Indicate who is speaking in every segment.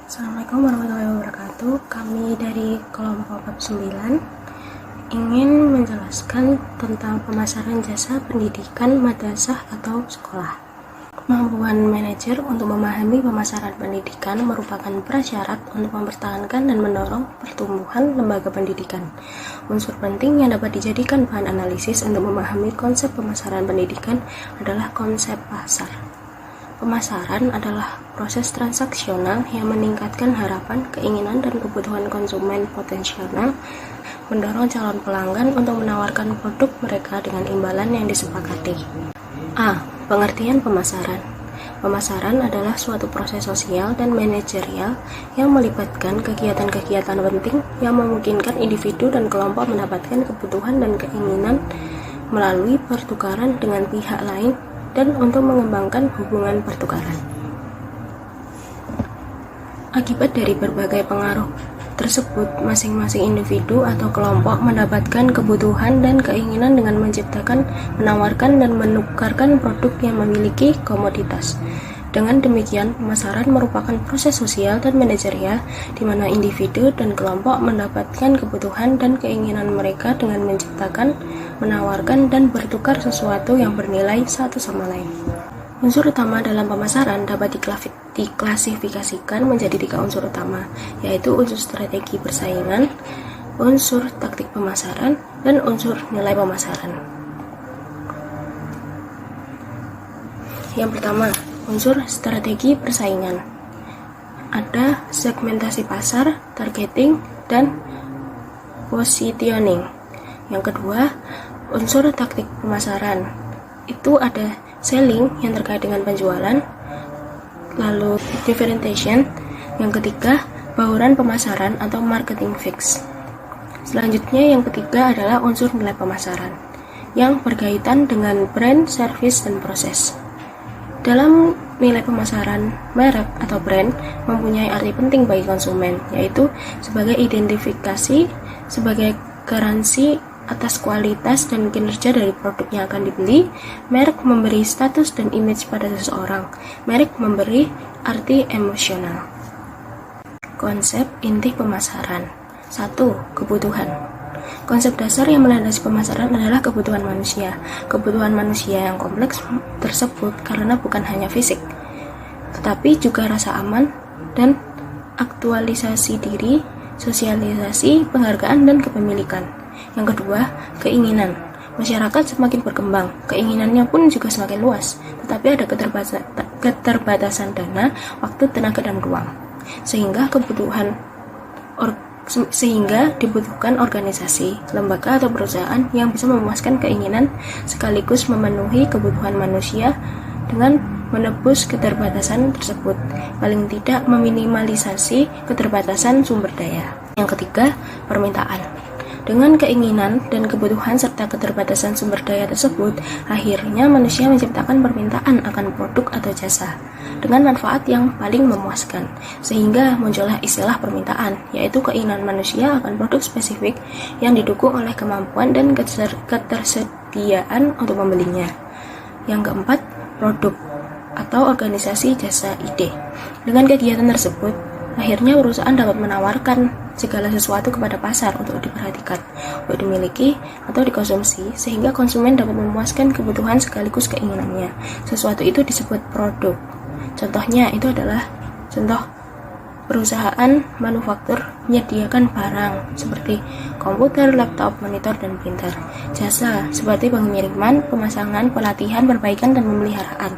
Speaker 1: Assalamualaikum warahmatullahi wabarakatuh. Kami dari kelompok bab 9 ingin menjelaskan tentang pemasaran jasa pendidikan madrasah atau sekolah. Kemampuan manajer untuk memahami pemasaran pendidikan merupakan prasyarat untuk mempertahankan dan mendorong pertumbuhan lembaga pendidikan. Unsur penting yang dapat dijadikan bahan analisis untuk memahami konsep pemasaran pendidikan adalah konsep pasar. Pemasaran adalah proses transaksional yang meningkatkan harapan, keinginan, dan kebutuhan konsumen potensial, mendorong calon pelanggan untuk menawarkan produk mereka dengan imbalan yang disepakati. A. Pengertian pemasaran. Pemasaran adalah suatu proses sosial dan manajerial yang melibatkan kegiatan-kegiatan penting yang memungkinkan individu dan kelompok mendapatkan kebutuhan dan keinginan melalui pertukaran dengan pihak lain dan untuk mengembangkan hubungan pertukaran. Akibat dari berbagai pengaruh tersebut, masing-masing individu atau kelompok mendapatkan kebutuhan dan keinginan dengan menciptakan, menawarkan, dan menukarkan produk yang memiliki komoditas. Dengan demikian, pemasaran merupakan proses sosial dan manajerial di mana individu dan kelompok mendapatkan kebutuhan dan keinginan mereka dengan menciptakan, menawarkan, dan bertukar sesuatu yang bernilai satu sama lain. Unsur utama dalam pemasaran dapat diklasifikasikan menjadi 3 unsur utama, yaitu unsur strategi persaingan, unsur taktik pemasaran, dan unsur nilai pemasaran. Yang pertama, unsur strategi persaingan. Ada segmentasi pasar, targeting, dan positioning. Yang kedua, unsur taktik pemasaran. Itu ada selling yang terkait dengan penjualan, lalu differentiation. Yang ketiga, bauran pemasaran atau marketing fix. Selanjutnya yang ketiga adalah unsur nilai pemasaran yang berkaitan dengan brand, service, dan proses. Dalam nilai pemasaran, merek atau brand mempunyai arti penting bagi konsumen, yaitu sebagai identifikasi, sebagai garansi atas kualitas dan kinerja dari produk yang akan dibeli. Merek memberi status dan image pada seseorang. Merek memberi arti emosional. Konsep inti pemasaran. 1. Kebutuhan. Konsep dasar yang melandasi pemasaran adalah kebutuhan manusia. Kebutuhan manusia yang kompleks tersebut karena bukan hanya fisik, tetapi juga rasa aman dan aktualisasi diri, sosialisasi, penghargaan, dan kepemilikan. Yang kedua, keinginan. Masyarakat semakin berkembang, keinginannya pun juga semakin luas, tetapi ada keterbatasan dana, waktu, tenaga, dan ruang. Sehingga dibutuhkan organisasi, lembaga, atau perusahaan yang bisa memuaskan keinginan sekaligus memenuhi kebutuhan manusia dengan menebus keterbatasan tersebut, paling tidak meminimalisasi keterbatasan sumber daya. Yang ketiga, permintaan. Dengan keinginan dan kebutuhan serta keterbatasan sumber daya tersebut, akhirnya manusia menciptakan permintaan akan produk atau jasa dengan manfaat yang paling memuaskan, sehingga muncullah istilah permintaan, yaitu keinginan manusia akan produk spesifik yang didukung oleh kemampuan dan ketersediaan untuk membelinya. Yang keempat, produk atau organisasi jasa ide. Dengan kegiatan tersebut, akhirnya perusahaan dapat menawarkan segala sesuatu kepada pasar untuk diperhatikan, untuk dimiliki atau dikonsumsi, sehingga konsumen dapat memuaskan kebutuhan sekaligus keinginannya. Sesuatu itu disebut produk. Contohnya itu adalah contoh perusahaan manufaktur menyediakan barang seperti komputer, laptop, monitor, dan printer. Jasa seperti pengiriman, pemasangan, pelatihan, perbaikan, dan pemeliharaan.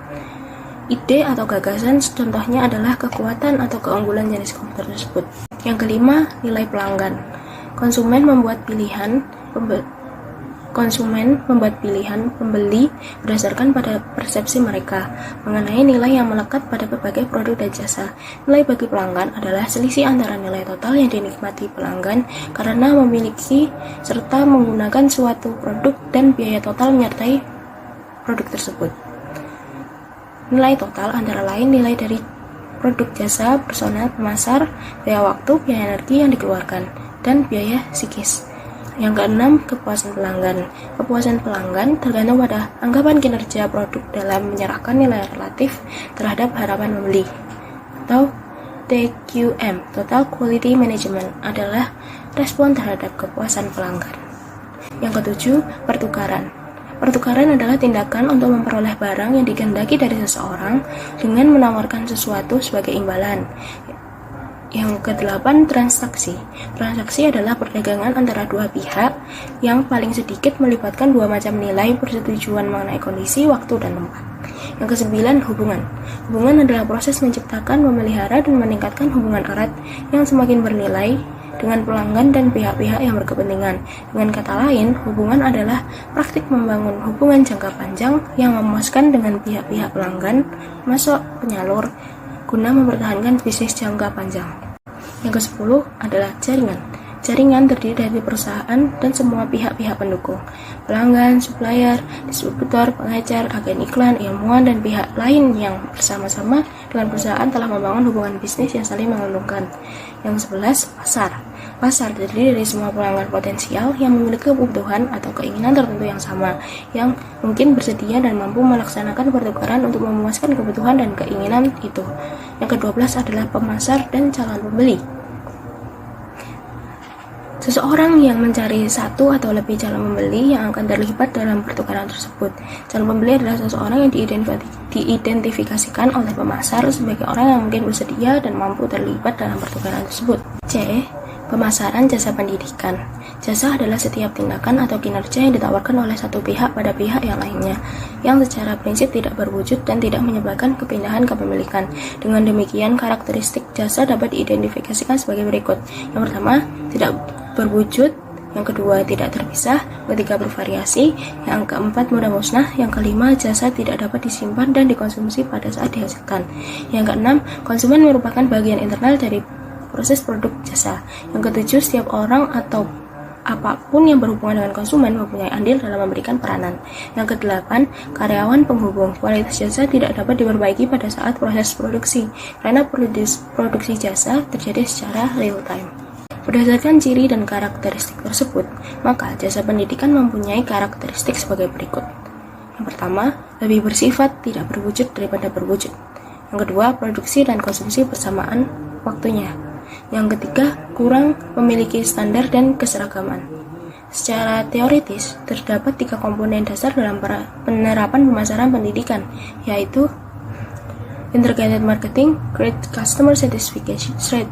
Speaker 1: Ide atau gagasan contohnya adalah kekuatan atau keunggulan jenis komputer tersebut. Yang kelima, nilai pelanggan. Konsumen membuat pilihan pembeli berdasarkan pada persepsi mereka mengenai nilai yang melekat pada berbagai produk dan jasa. Nilai bagi pelanggan adalah selisih antara nilai total yang dinikmati pelanggan karena memiliki serta menggunakan suatu produk dan biaya total menyertai produk tersebut. Nilai total antara lain nilai dari produk, jasa, personel, pemasar, biaya waktu, biaya energi yang dikeluarkan, dan biaya psikis. Yang keenam, kepuasan pelanggan. Kepuasan pelanggan tergantung pada anggapan kinerja produk dalam menyerahkan nilai relatif terhadap harapan pembeli, atau TQM, Total Quality Management, adalah respon terhadap kepuasan pelanggan. Yang ketujuh, pertukaran. Pertukaran adalah tindakan untuk memperoleh barang yang dikehendaki dari seseorang dengan menawarkan sesuatu sebagai imbalan. Yang kedelapan, transaksi. Transaksi adalah perdagangan antara dua pihak yang paling sedikit melibatkan dua macam nilai persetujuan mengenai kondisi, waktu, dan tempat. Yang kesembilan, hubungan. Hubungan adalah proses menciptakan, memelihara, dan meningkatkan hubungan erat yang semakin bernilai dengan pelanggan dan pihak-pihak yang berkepentingan. Dengan kata lain, hubungan adalah praktik membangun hubungan jangka panjang yang memuaskan dengan pihak-pihak pelanggan, masuk penyalur, guna mempertahankan bisnis jangka panjang. Yang ke-10 adalah jaringan. Jaringan terdiri dari perusahaan dan semua pihak-pihak pendukung, pelanggan, supplier, distributor, pengecer, agen iklan, ilmuwan, dan pihak lain yang bersama-sama dengan perusahaan telah membangun hubungan bisnis yang saling menguntungkan. Yang 11, pasar. Pasar terdiri dari semua pelanggan potensial yang memiliki kebutuhan atau keinginan tertentu yang sama, yang mungkin bersedia dan mampu melaksanakan pertukaran untuk memuaskan kebutuhan dan keinginan itu. Yang ke-12 adalah pemasar dan calon pembeli. Seseorang yang mencari satu atau lebih calon pembeli yang akan terlibat dalam pertukaran tersebut. Calon pembeli adalah seseorang yang diidentifikasikan oleh pemasar sebagai orang yang mungkin bersedia dan mampu terlibat dalam pertukaran tersebut. C. Pemasaran jasa pendidikan. Jasa adalah setiap tindakan atau kinerja yang ditawarkan oleh satu pihak pada pihak yang lainnya, yang secara prinsip tidak berwujud dan tidak menyebabkan kepindahan kepemilikan. Dengan demikian, karakteristik jasa dapat diidentifikasikan sebagai berikut. Yang pertama, tidak berwujud. Yang kedua, tidak terpisah. Yang ketiga, bervariasi. Yang keempat, mudah musnah. Yang kelima, jasa tidak dapat disimpan dan dikonsumsi pada saat dihasilkan. Yang keenam, konsumen merupakan bagian internal dari proses produk jasa. Yang ketujuh, setiap orang atau apapun yang berhubungan dengan konsumen mempunyai andil dalam memberikan peranan. Yang kedelapan, karyawan penghubung. Kualitas jasa tidak dapat diperbaiki pada saat proses produksi, karena produksi jasa terjadi secara real time. Berdasarkan ciri dan karakteristik tersebut, maka jasa pendidikan mempunyai karakteristik sebagai berikut. Yang pertama, lebih bersifat tidak berwujud daripada berwujud. Yang kedua, produksi dan konsumsi bersamaan waktunya. Yang ketiga, kurang memiliki standar dan keseragaman. Secara teoritis, terdapat 3 komponen dasar dalam penerapan pemasaran pendidikan, yaitu integrated marketing, great customer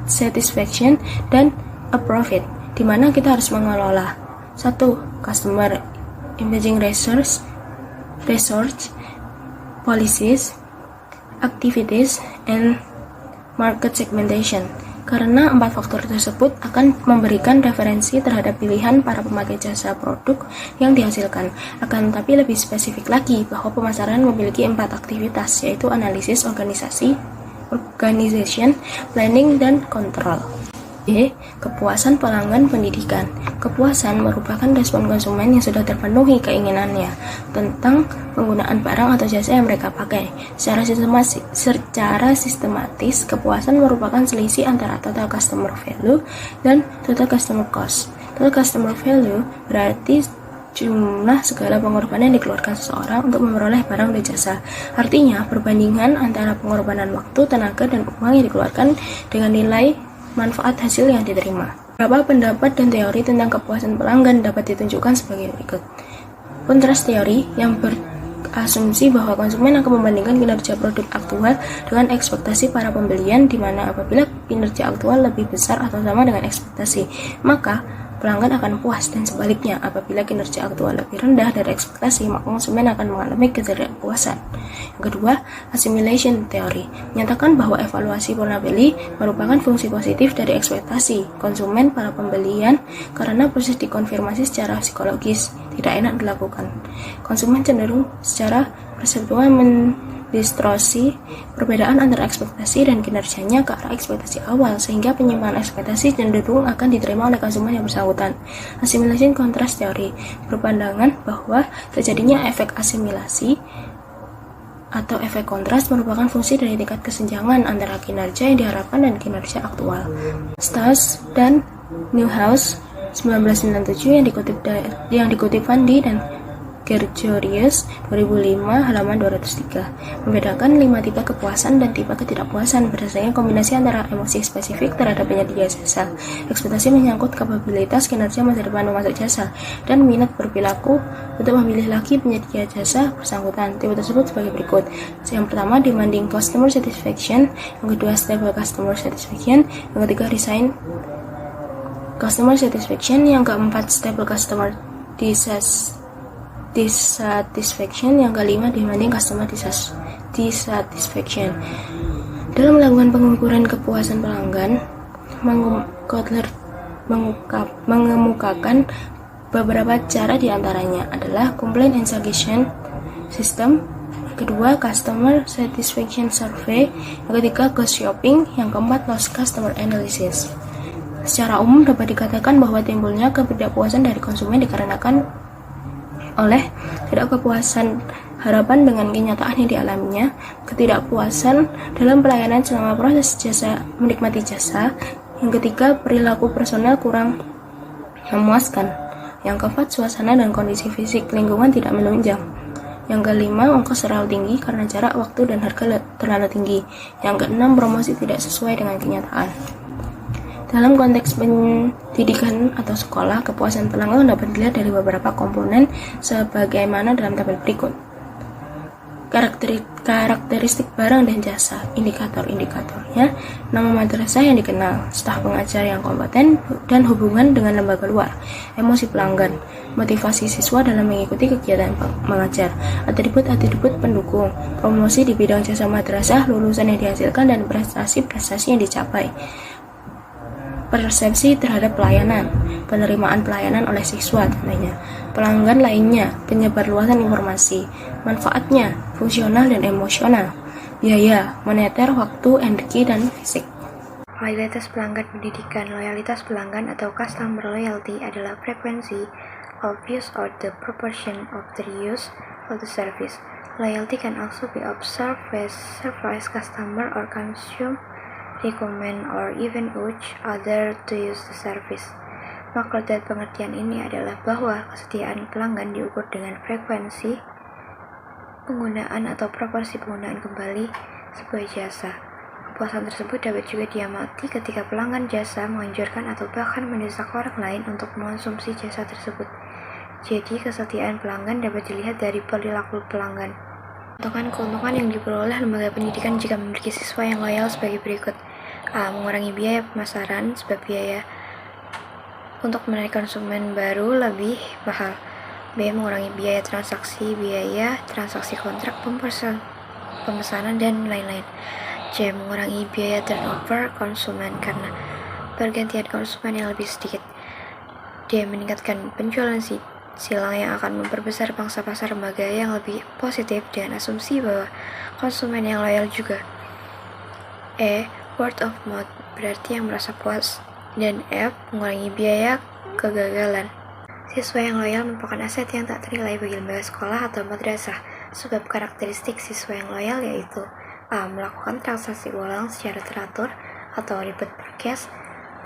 Speaker 1: satisfaction, dan a profit, di mana kita harus mengelola 1. Customer imaging research, policies, activities, and market segmentation. Karena 4 faktor tersebut akan memberikan referensi terhadap pilihan para pemakai jasa produk yang dihasilkan. Akan tetapi lebih spesifik lagi bahwa pemasaran memiliki 4 aktivitas, yaitu analisis organization, planning, dan kontrol. B. Kepuasan pelanggan pendidikan. Kepuasan merupakan respon konsumen yang sudah terpenuhi keinginannya tentang penggunaan barang atau jasa yang mereka pakai. Secara sistematis, kepuasan merupakan selisih antara total customer value dan total customer cost. Total customer value berarti jumlah segala pengorbanan yang dikeluarkan seseorang untuk memperoleh barang dan jasa. Artinya, perbandingan antara pengorbanan waktu, tenaga, dan uang yang dikeluarkan dengan nilai manfaat hasil yang diterima. Beberapa pendapat dan teori tentang kepuasan pelanggan dapat ditunjukkan sebagai berikut. Kontras teori yang berasumsi bahwa konsumen akan membandingkan kinerja produk aktual dengan ekspektasi para pembelian, di mana apabila kinerja aktual lebih besar atau sama dengan ekspektasi, maka pelanggan akan puas, dan sebaliknya, apabila kinerja aktual lebih rendah dari ekspektasi, maka konsumen akan mengalami ketidakpuasan. Yang kedua, assimilation theory menyatakan bahwa evaluasi purna beli merupakan fungsi positif dari ekspektasi konsumen pada pembelian karena proses dikonfirmasi secara psikologis tidak enak dilakukan. Konsumen cenderung secara perseptual distorsi perbedaan antara ekspektasi dan kinerjanya ke arah ekspektasi awal, sehingga penyimpangan ekspektasi cenderung akan diterima oleh konsumen yang bersangkutan. Assimilation contrast theory berpandangan bahwa terjadinya efek asimilasi atau efek kontras merupakan fungsi dari tingkat kesenjangan antara kinerja yang diharapkan dan kinerja aktual. Stas dan Newhouse 1997 yang dikutip Van D dan Gregorius 2005 halaman 203 membedakan 5 tipe kepuasan dan tipe ketidakpuasan berdasarkan kombinasi antara emosi spesifik terhadap penyedia jasa, ekspektasi menyangkut kapabilitas kinerja masa depan memasuk jasa, dan minat berperilaku untuk memilih lagi penyedia jasa bersangkutan. Tipe tersebut sebagai berikut. Yang pertama, demanding customer satisfaction. Yang kedua, stable customer satisfaction. Yang ketiga, resign customer satisfaction. Yang keempat, stable customer dissatisfaction. Yang kelima, demanding customer dissatisfaction. Dalam melakukan pengukuran kepuasan pelanggan, Kotler mengemukakan beberapa cara, diantaranya adalah complaint and suggestion system, kedua customer satisfaction survey, yang ketiga ghost shopping, yang keempat lost customer analysis. Secara umum dapat dikatakan bahwa timbulnya ketidakpuasan dari konsumen dikarenakan oleh tidak kepuasan harapan dengan kenyataan yang dialaminya, ketidakpuasan dalam pelayanan selama proses jasa menikmati jasa, yang ketiga perilaku personel kurang memuaskan, yang keempat suasana dan kondisi fisik lingkungan tidak menunjang, yang kelima ongkos terlalu tinggi karena jarak, waktu, dan harga terlalu tinggi, yang keenam promosi tidak sesuai dengan kenyataan. Dalam konteks pendidikan atau sekolah, kepuasan pelanggan dapat dilihat dari beberapa komponen sebagaimana dalam tabel berikut. Karakteristik barang dan jasa, indikator-indikatornya, nama madrasah yang dikenal, staf pengajar yang kompeten, dan hubungan dengan lembaga luar, emosi pelanggan, motivasi siswa dalam mengikuti kegiatan mengajar, atribut-atribut pendukung, promosi di bidang jasa madrasah, lulusan yang dihasilkan, dan prestasi-prestasi yang dicapai. Persepsi terhadap pelayanan, penerimaan pelayanan oleh siswa tentunya, pelanggan lainnya, penyebarluasan informasi, manfaatnya, fungsional dan emosional, biaya, moneter, waktu, energi, dan fisik. Loyalitas pelanggan pendidikan. Loyalitas pelanggan atau customer loyalty adalah frekuensi of use or the proportion of the use of the service. Loyalty can also be observed as surprise customer or consume, recommend, or even urge other to use the service. Maksud dan pengertian ini adalah bahwa kesetiaan pelanggan diukur dengan frekuensi penggunaan atau proporsi penggunaan kembali sebuah jasa. Kepuasan tersebut dapat juga diamati ketika pelanggan jasa menganjurkan atau bahkan mendesak orang lain untuk mengonsumsi jasa tersebut. Jadi, kesetiaan pelanggan dapat dilihat dari perilaku pelanggan. Keuntungan yang diperoleh lembaga pendidikan jika memiliki siswa yang loyal sebagai berikut. A. Mengurangi biaya pemasaran sebab biaya untuk menarik konsumen baru lebih mahal. B. Mengurangi biaya transaksi kontrak, pemesanan, dan lain-lain. C. Mengurangi biaya turnover konsumen karena pergantian konsumen yang lebih sedikit. D. Meningkatkan penjualan silang yang akan memperbesar pangsa pasar lembaga yang lebih positif dengan asumsi bahwa konsumen yang loyal juga. E. Word of mouth, berarti yang merasa puas. Dan F. Mengurangi biaya kegagalan. Siswa yang loyal merupakan aset yang tak ternilai bagi lembaga sekolah atau madrasah. Sebab karakteristik siswa yang loyal yaitu A. Melakukan transaksi ulang secara teratur atau repeat purchase.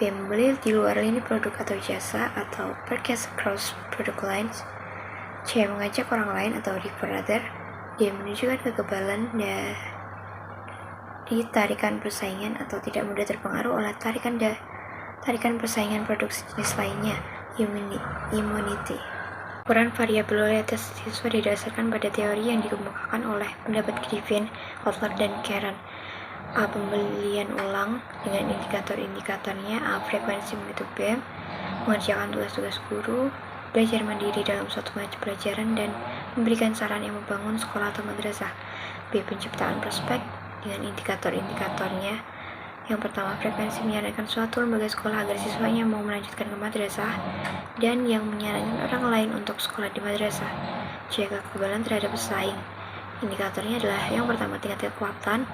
Speaker 1: B. Membeli di luar lini produk atau jasa atau purchase across product lines. C. Mengajak orang lain atau refer other. D. Menunjukkan kekebalan di tarikan persaingan atau tidak mudah terpengaruh oleh tarikan persaingan produk jenis lainnya. Immunity. Ukuran variabel loyalitas siswa didasarkan pada teori yang dikemukakan oleh pendapat Griffin, Kotler, dan Karen. A. Pembelian ulang dengan indikator-indikatornya. A. Frekuensi mengikuti BEM, mengerjakan tugas-tugas guru, belajar mandiri dalam suatu macam pelajaran, dan memberikan saran yang membangun sekolah atau madrasah. B. Penciptaan prospek dengan indikator-indikatornya. Yang pertama, frekuensi menyarankan suatu lembaga sekolah agar siswanya mau melanjutkan ke madrasah, dan yang menyarankan orang lain untuk sekolah di madrasah. C. Kekebalan terhadap pesaing. Indikatornya adalah yang pertama, tingkat kekuatan.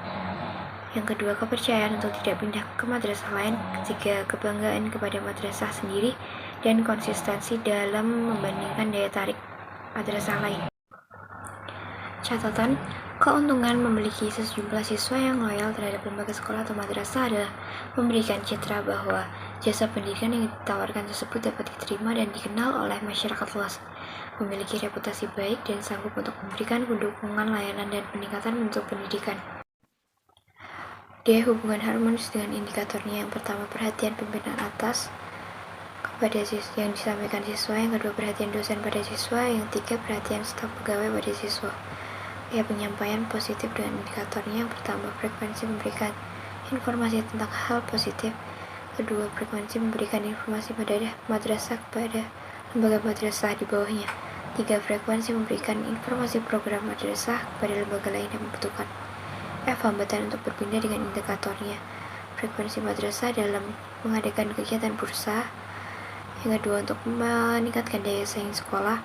Speaker 1: Yang kedua, kepercayaan untuk tidak pindah ke madrasah lain. Ketiga, kebanggaan kepada madrasah sendiri. Dan konsistensi dalam membandingkan daya tarik madrasah lain. Catatan, keuntungan memiliki sejumlah siswa yang loyal terhadap lembaga sekolah atau madrasah adalah memberikan citra bahwa
Speaker 2: Jasa pendidikan yang ditawarkan tersebut dapat diterima dan dikenal oleh masyarakat luas, memiliki reputasi baik, dan sanggup untuk memberikan dukungan layanan dan peningkatan bentuk pendidikan. D. Hubungan harmonis dengan indikatornya. Yang pertama, perhatian pimpinan atas pada siswa yang disampaikan siswa. Yang kedua, perhatian dosen pada siswa. Yang ketiga, perhatian staf pegawai pada siswa. Ya, penyampaian positif dengan indikatornya. Yang pertama, frekuensi memberikan informasi tentang hal positif. Kedua, frekuensi memberikan informasi pada madrasah kepada lembaga madrasah di bawahnya. Tiga, frekuensi memberikan informasi program madrasah kepada lembaga lain yang membutuhkan. F. Hambatan untuk berpindah dengan indikatornya. Frekuensi madrasah dalam mengadakan kegiatan bursa. Yang kedua, untuk meningkatkan daya saing sekolah.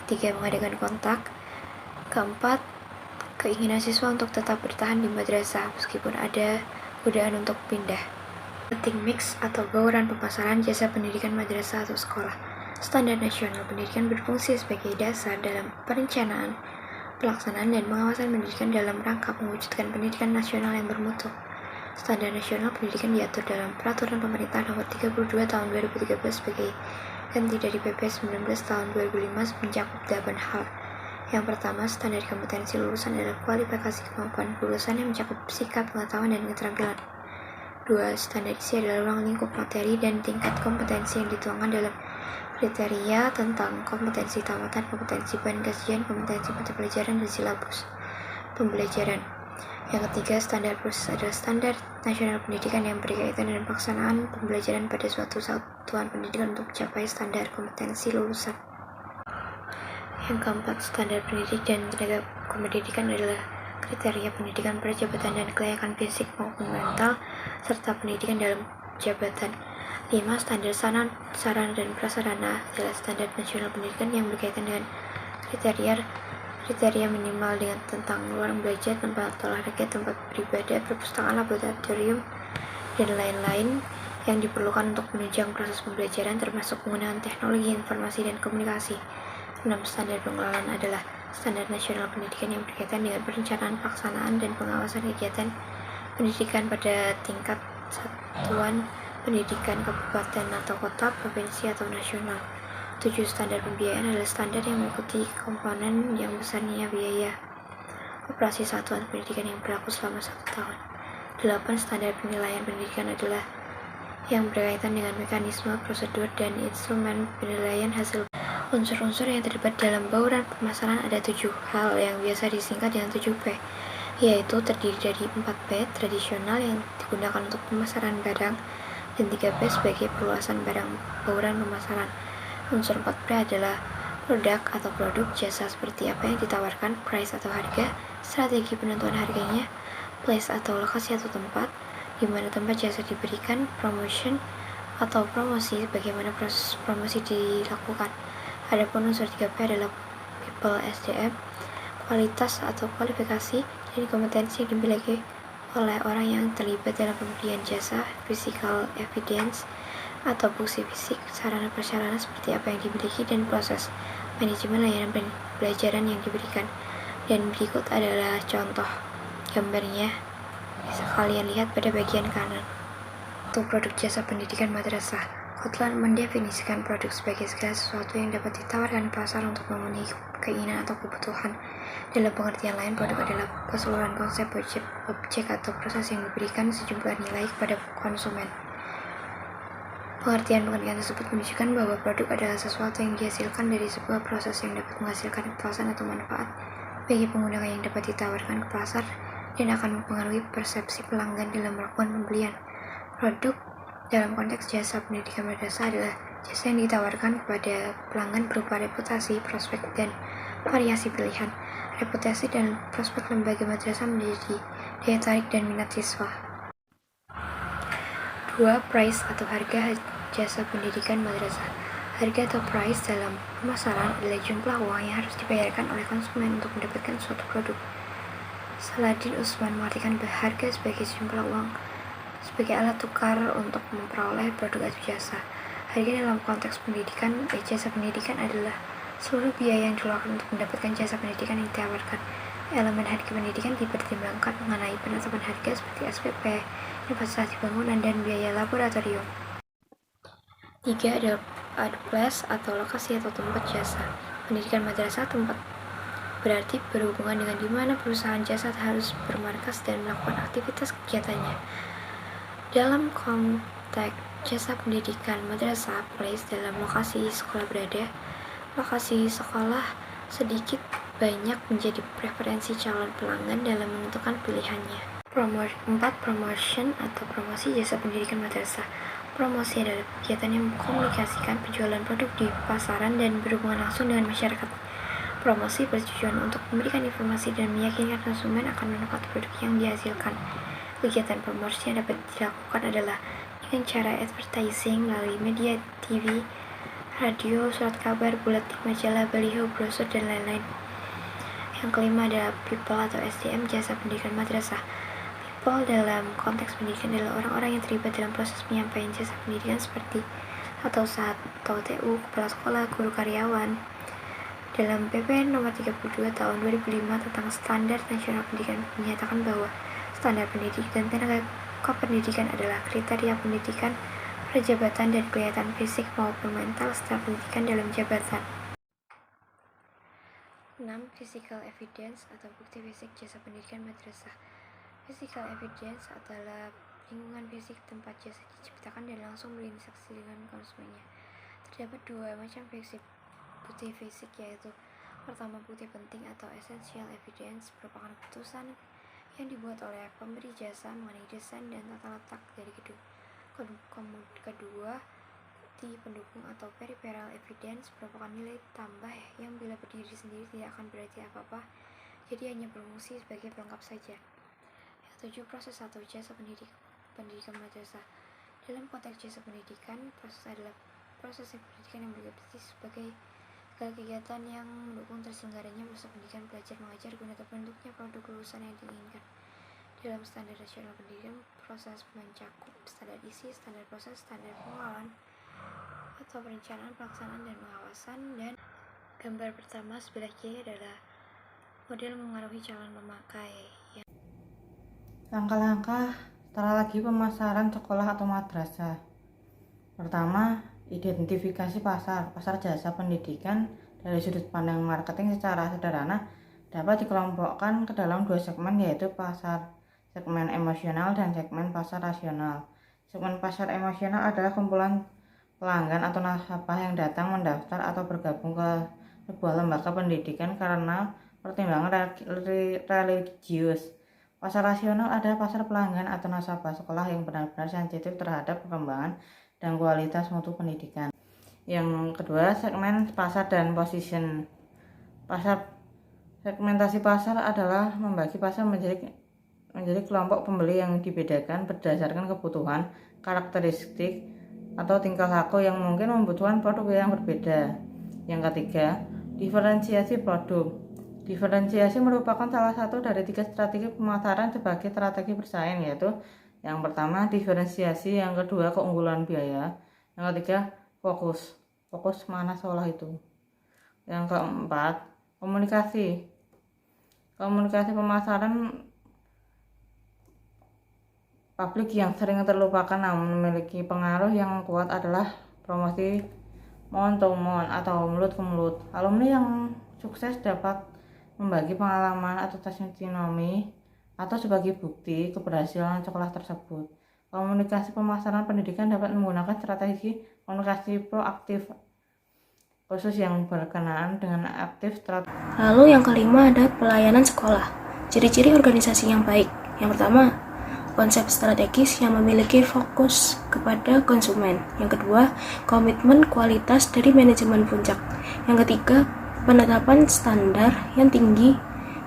Speaker 2: Ketiga, mengadakan kontak. Keempat, keinginan siswa untuk tetap bertahan di madrasah meskipun ada godaan untuk pindah. Penting mix atau bauran pemasaran jasa pendidikan madrasah atau sekolah. Standar nasional pendidikan berfungsi sebagai dasar dalam perencanaan, pelaksanaan, dan pengawasan pendidikan dalam rangka mewujudkan pendidikan nasional yang bermutu. Standar nasional pendidikan diatur dalam Peraturan Pemerintah Nomor 32 Tahun 2013 sebagai ganti dari PP 19 Tahun 2005 mencakup 8 hal. Yang pertama, standar kompetensi lulusan adalah kualifikasi kemampuan lulusan yang mencakup sikap, pengetahuan, dan keterampilan. 2. Standar isi adalah ruang lingkup materi dan tingkat kompetensi yang dituangkan dalam kriteria tentang kompetensi tamatan, kompetensi bahan kajian, kompetensi mata pelajaran, dan silabus pembelajaran. Yang ketiga, standar proses adalah standar nasional pendidikan yang berkaitan dengan pelaksanaan pembelajaran pada suatu satuan pendidikan untuk mencapai standar kompetensi lulusan. Yang keempat, standar pendidik dan tenaga kependidikan adalah kriteria pendidikan pada jabatan dan kelayakan fisik maupun mental, serta pendidikan dalam jabatan. 5. Standar sarana dan prasarana adalah standar nasional pendidikan yang berkaitan dengan kriteria minimal dengan tentang ruang belajar, tempat olahraga, tempat beribadah, perpustakaan, laboratorium, dan lain-lain yang diperlukan untuk menunjang proses pembelajaran termasuk penggunaan teknologi informasi dan komunikasi. 6. Standar pengelolaan adalah standar nasional pendidikan yang berkaitan dengan perencanaan, pelaksanaan, dan pengawasan kegiatan pendidikan pada tingkat satuan pendidikan kabupaten atau kota, provinsi, atau nasional. 7. Standar pembiayaan adalah standar yang mengikuti komponen yang besarnya biaya operasi satuan pendidikan yang berlaku selama 1 tahun. 8. Standar penilaian pendidikan adalah yang berkaitan dengan mekanisme, prosedur, dan instrumen penilaian hasil. Unsur-unsur yang terlibat dalam bauran pemasaran ada 7 hal yang biasa disingkat dengan 7P, yaitu terdiri dari 4P tradisional yang digunakan untuk pemasaran barang dan 3P sebagai perluasan barang bauran pemasaran. Unsur 4P adalah produk atau produk, jasa seperti apa yang ditawarkan, price atau harga, strategi penentuan harganya, place atau lokasi atau tempat, di mana tempat jasa diberikan, promotion atau promosi, bagaimana proses promosi dilakukan. Adapun unsur 3P adalah people SDM, kualitas atau kualifikasi, dan kompetensi yang dimiliki oleh orang yang terlibat dalam pemberian jasa, physical evidence atau bukti fisik, sarana prasarana seperti apa yang dimiliki, dan proses manajemen layanan pembelajaran yang diberikan. Dan berikut adalah contoh gambarnya, bisa kalian lihat pada bagian kanan. Untuk produk jasa pendidikan madrasah, Kotlan mendefinisikan produk sebagai segala sesuatu yang dapat ditawarkan pasar untuk memenuhi keinginan atau kebutuhan. Dalam pengertian lain, produk adalah keseluruhan konsep, objek atau proses yang diberikan sejumlah nilai kepada konsumen. Pengertian tersebut menunjukkan bahwa produk adalah sesuatu yang dihasilkan dari sebuah proses yang dapat menghasilkan kepuasan atau manfaat bagi pengguna yang dapat ditawarkan ke pasar dan akan mempengaruhi persepsi pelanggan dalam melakukan pembelian. Produk dalam konteks jasa pendidikan madrasah adalah jasa yang ditawarkan kepada pelanggan berupa reputasi, prospek, dan variasi pilihan. Reputasi dan prospek lembaga madrasah menjadi daya tarik dan minat siswa. 2. Price atau harga jasa pendidikan madrasah. Harga atau price dalam pemasaran adalah jumlah uang yang harus dibayarkan oleh konsumen untuk mendapatkan suatu produk. Saladin Usman mengartikan harga sebagai jumlah uang sebagai alat tukar untuk memperoleh produk atau jasa. Harga dalam konteks pendidikan, jasa pendidikan adalah seluruh biaya yang dikeluarkan untuk mendapatkan jasa pendidikan yang ditawarkan. Elemen harga pendidikan dipertimbangkan mengenai penetapan harga seperti SPP, investasi bangunan, dan biaya laboratorium. 3 adalah place atau lokasi atau tempat jasa. Pendidikan madrasah tempat berarti berhubungan dengan di mana perusahaan jasa harus bermarkas dan melakukan aktivitas kegiatannya. Dalam konteks jasa pendidikan madrasah, place dalam lokasi sekolah berada. Lokasi sekolah sedikit banyak menjadi preferensi calon pelanggan dalam menentukan pilihannya. 4. Promotion atau promosi jasa pendidikan madrasah. Promosi adalah kegiatan yang mengkomunikasikan penjualan produk di pasaran dan berhubungan langsung dengan masyarakat. Promosi bertujuan untuk memberikan informasi dan meyakinkan konsumen akan manfaat produk yang dihasilkan. Kegiatan promosi yang dapat dilakukan adalah dengan cara advertising melalui media TV, radio, surat kabar, buletin, majalah, baliho, brosur, dan lain-lain. Yang kelima adalah people atau SDM jasa pendidikan madrasah. People dalam konteks pendidikan adalah orang-orang yang terlibat dalam proses penyampaian jasa pendidikan seperti atau TU, kepala sekolah, guru, karyawan. Dalam PP nomor 32 tahun 2005 tentang Standar Nasional Pendidikan menyatakan bahwa standar pendidik dan tenaga kependidikan adalah kriteria pendidikan, perjabatan, dan kelihatan fisik maupun mental setelah pendidikan dalam jabatan. 6. Physical evidence atau bukti fisik jasa pendidikan madrasah. Physical evidence adalah lingkungan fisik tempat jasa diciptakan dan langsung berinteraksi dengan konsumennya. Terdapat 2 macam bukti fisik, yaitu pertama, bukti penting atau essential evidence merupakan keputusan yang dibuat oleh pemberi jasa mengenai desain dan tata letak dari gedung. Kedua, bukti pendukung atau peripheral evidence merupakan nilai tambah yang bila berdiri sendiri tidak akan berarti apa-apa, jadi hanya berfungsi sebagai pelengkap saja. 7. Proses atau jasa pendidikan madrasah. Dalam konteks jasa pendidikan, proses adalah proses pendidikan yang berarti sebagai segala kegiatan yang mendukung terselenggaranya proses pendidikan belajar mengajar guna terbentuknya produk lulusan yang diinginkan. Dalam standar nasional pendidikan, proses mencakup standar isi, standar proses, standar pengelolaan atau perencanaan, pelaksanaan, dan pengawasan. Dan gambar pertama sebelah kiri adalah model mengaruhi calon pemakai.
Speaker 3: Langkah-langkah strategi pemasaran sekolah atau madrasah. Pertama, identifikasi pasar jasa pendidikan dari sudut pandang marketing secara sederhana dapat dikelompokkan ke dalam 2 segmen, yaitu pasar segmen emosional dan segmen pasar rasional. Segmen pasar emosional adalah kumpulan pelanggan atau nasabah yang datang mendaftar atau bergabung ke sebuah lembaga pendidikan karena pertimbangan religius. Pasar rasional adalah pasar pelanggan atau nasabah sekolah yang benar-benar sensitif terhadap perkembangan dan kualitas mutu pendidikan. Yang kedua, segmen pasar dan position. Segmentasi pasar adalah membagi pasar menjadi kelompok pembeli yang dibedakan berdasarkan kebutuhan, karakteristik, atau tingkah laku yang mungkin membutuhkan produk yang berbeda. Yang ketiga, diferensiasi produk. Diferensiasi merupakan salah satu dari 3 strategi pemasaran sebagai strategi bersaing, yaitu yang pertama diferensiasi, yang kedua keunggulan biaya, yang ketiga fokus mana seolah itu. Yang keempat, komunikasi pemasaran publik yang sering terlupakan namun memiliki pengaruh yang kuat adalah promosi mouth to mouth atau mulut ke mulut. Alumni yang sukses dapat membagi pengalaman atau testimoni atau sebagai bukti keberhasilan sekolah tersebut. Komunikasi pemasaran pendidikan dapat menggunakan strategi komunikasi proaktif khusus yang berkenaan dengan aktif strategi.
Speaker 1: Lalu yang kelima ada pelayanan sekolah. Ciri-ciri organisasi yang baik. Yang pertama, konsep strategis yang memiliki fokus kepada konsumen. Yang kedua, komitmen kualitas dari manajemen puncak. Yang ketiga, penetapan standar yang tinggi.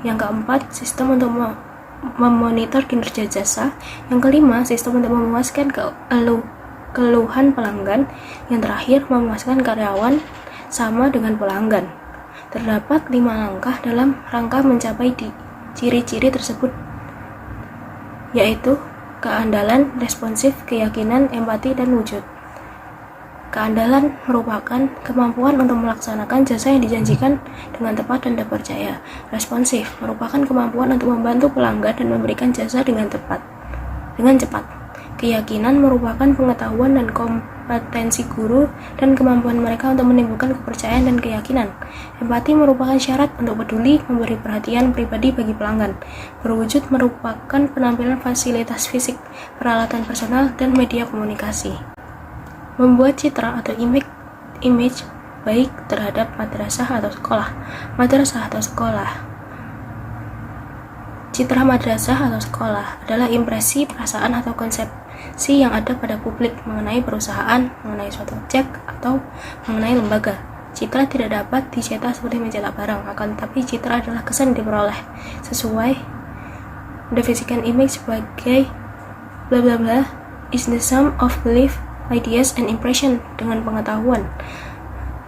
Speaker 1: Yang keempat, sistem untuk memonitor kinerja jasa. Yang kelima, sistem untuk memuaskan keluhan pelanggan. Yang terakhir, memuaskan karyawan sama dengan pelanggan. Terdapat 5 langkah dalam rangka mencapai ciri-ciri tersebut, yaitu keandalan, responsif, keyakinan, empati, dan wujud. Keandalan merupakan kemampuan untuk melaksanakan jasa yang dijanjikan dengan tepat dan terpercaya. Responsif merupakan kemampuan untuk membantu pelanggan dan memberikan jasa dengan cepat. Keyakinan merupakan pengetahuan dan kompetensi guru, dan kemampuan mereka untuk menimbulkan kepercayaan dan keyakinan. Empati merupakan syarat untuk peduli memberi perhatian pribadi bagi pelanggan. Berwujud merupakan penampilan fasilitas fisik, peralatan personal, dan media komunikasi. Membuat citra atau image baik terhadap madrasah atau sekolah. Madrasah atau sekolah. Citra madrasah atau sekolah adalah impresi, perasaan, atau konsepsi yang ada pada publik mengenai perusahaan, mengenai suatu objek, atau mengenai lembaga. Citra tidak dapat dicetak seperti mencetak barang, akan tetapi citra adalah kesan yang diperoleh sesuai mendefinisikan image sebagai bla bla bla is the sum of belief, ideas, and impression, dengan pengetahuan,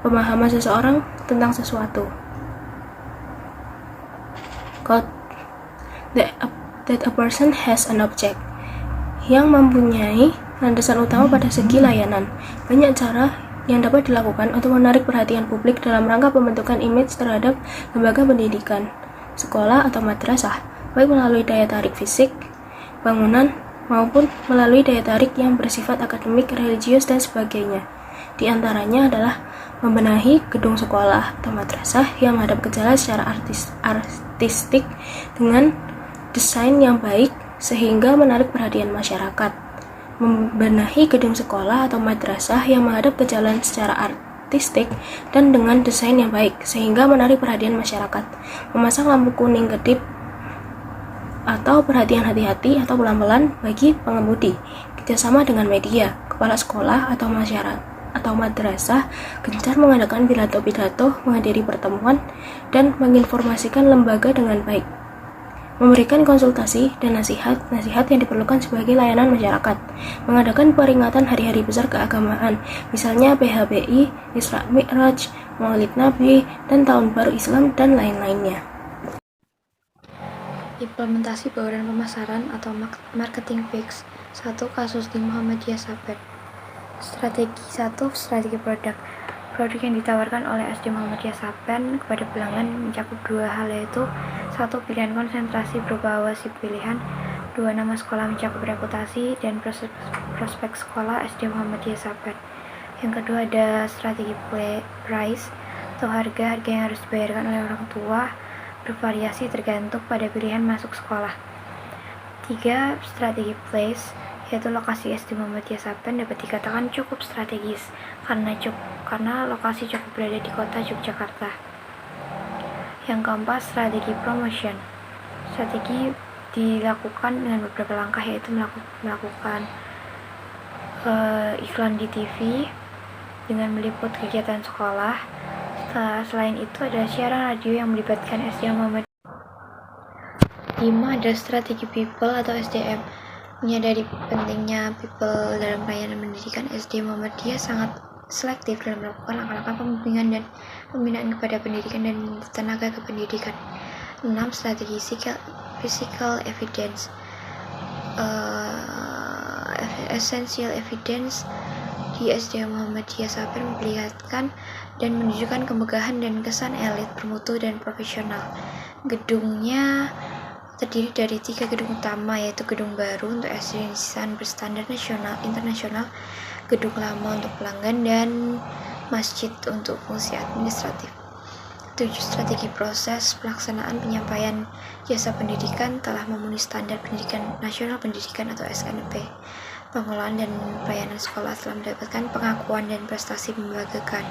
Speaker 1: pemahaman seseorang tentang sesuatu. That a person has an object, yang mempunyai landasan utama pada segi layanan. Banyak cara yang dapat dilakukan untuk menarik perhatian publik dalam rangka pembentukan image terhadap lembaga pendidikan, sekolah atau madrasah, baik melalui daya tarik fisik, bangunan, maupun melalui daya tarik yang bersifat akademik, religius, dan sebagainya. Di antaranya adalah membenahi gedung sekolah atau madrasah yang menghadap ke jalan secara artistik dengan desain yang baik sehingga menarik perhatian masyarakat. Membenahi gedung sekolah atau madrasah yang menghadap ke jalan secara artistik dan dengan desain yang baik sehingga menarik perhatian masyarakat. Memasang lampu kuning kedip atau perhatian hati-hati atau pelan-pelan bagi pengemudi. Kerjasama dengan media, kepala sekolah atau masyarakat atau madrasah gencar mengadakan pidato-pidato, menghadiri pertemuan, dan menginformasikan lembaga dengan baik. Memberikan konsultasi dan nasihat yang diperlukan sebagai layanan masyarakat, mengadakan peringatan hari-hari besar keagamaan, misalnya PHBI, Isra Mi'raj, Maulid Nabi, dan Tahun Baru Islam, dan lain-lainnya.
Speaker 2: Implementasi bauran pemasaran atau marketing fix. 1. Kasus di Muhammadiyah Sahabat. Strategi 1. Strategi produk. Produk yang ditawarkan oleh SD Muhammadiyah Sapen kepada pelanggan mencakup 2 hal, yaitu 1. Pilihan konsentrasi berupa awasi pilihan, 2. Nama sekolah mencakup reputasi dan prospek sekolah SD Muhammadiyah Sapen. Yang kedua ada strategi price atau harga yang harus dibayarkan oleh orang tua, bervariasi tergantung pada pilihan masuk sekolah. 3. Strategi place, yaitu lokasi SD Muhammadiyah Sapen dapat dikatakan cukup strategis karena lokasi cukup berada di kota Yogyakarta. Yang keempat, strategi promotion. Strategi dilakukan dengan beberapa langkah, yaitu melakukan iklan di TV dengan meliput kegiatan sekolah. Selain itu ada siaran radio yang melibatkan SD Muhammadiyah. 5. Ada strategi people atau SDM. Menyadari pentingnya people dalam pelayanan pendidikan, SD Muhammadiyah sangat selektif dalam melakukan langkah-langkah pembimbingan dan pembinaan kepada pendidikan dan tenaga kependidikan. 6. Strategi physical evidence. Essential evidence di SD Muhammadiyah Sapen memperlihatkan dan menunjukkan kemegahan dan kesan elit, bermutu, dan profesional. Gedungnya terdiri dari 3 gedung utama, yaitu gedung baru untuk SD dan berstandar internasional, gedung lama untuk pelanggan, dan masjid untuk fungsi administratif. 7. Strategi proses pelaksanaan penyampaian jasa pendidikan telah memenuhi standar pendidikan nasional pendidikan atau SNP. Pengelolaan dan pelayanan sekolah telah mendapatkan pengakuan dan prestasi membanggakan.